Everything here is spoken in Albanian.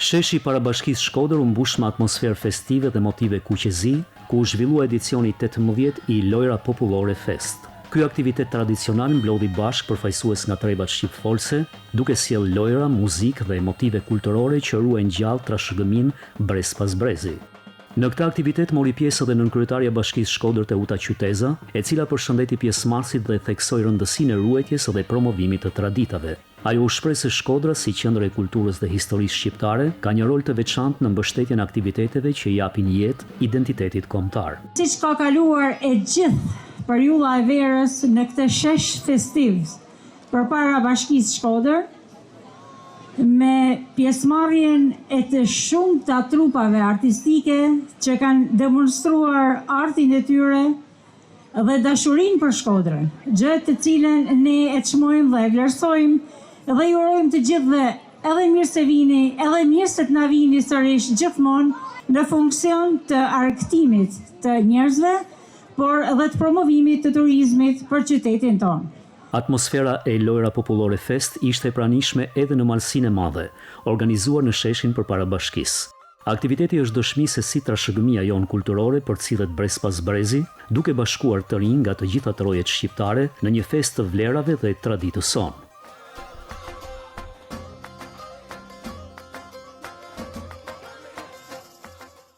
Sheshi i Parabashkisë Shkodër u mbush me atmosferë festive dhe motive kuqezi, ku u zhvillua edicioni 18 i Lojra Popullore Fest. Ky aktivitet tradicional mblodhi bashk përfaqësues nga trebat shqipfolse, duke sjell lojra, muzikë dhe motive kulturore që ruajnë gjallë trashëgimin brez pas brezi. Në këtë aktivitet mori pjesë edhe nënkryetaria e Bashkisë Shkodër Teuta Qyteza, e cila përshëndeti pjesëmarrësit dhe theksoi rëndësinë e ruajtjes dhe promovimit të traditave. Ajo u shpreh se Shkodra, si qendër e kulturës dhe historisë shqiptare, ka një rol të veçantë në mbështetjen e aktiviteteve që i japin jetë identitetit kombëtar. Siç ka kaluar e gjithë periudha e verës në këtë shesh festiv përpara Bashkisë Shkodër, me pjesëmarrjen e të shumta trupave artistike që kanë demonstruar artin e tyre dhe dashurinë për Shkodrën, gjë të cilën ne e çmojmë dhe e vlerësojmë dhe ju urojmë të gjithëve edhe mirë se vini, edhe mirë se të na vini sërish gjithmonë në funksion të argëtimit të njerëzve, por edhe të promovimit të turizmit për qytetin tonë. Atmosfera e Lojra Popullore Fest ishte e pranishme edhe në Malsinë e Madhe, organizuar në sheshin përpara Bashkisë. Aktiviteti është dëshmi se si trashëgimia jonë kulturore përcillet brez pas brezi, duke bashkuar të rinj nga të gjitha trojet shqiptare në një festë të vlerave dhe traditës sonë.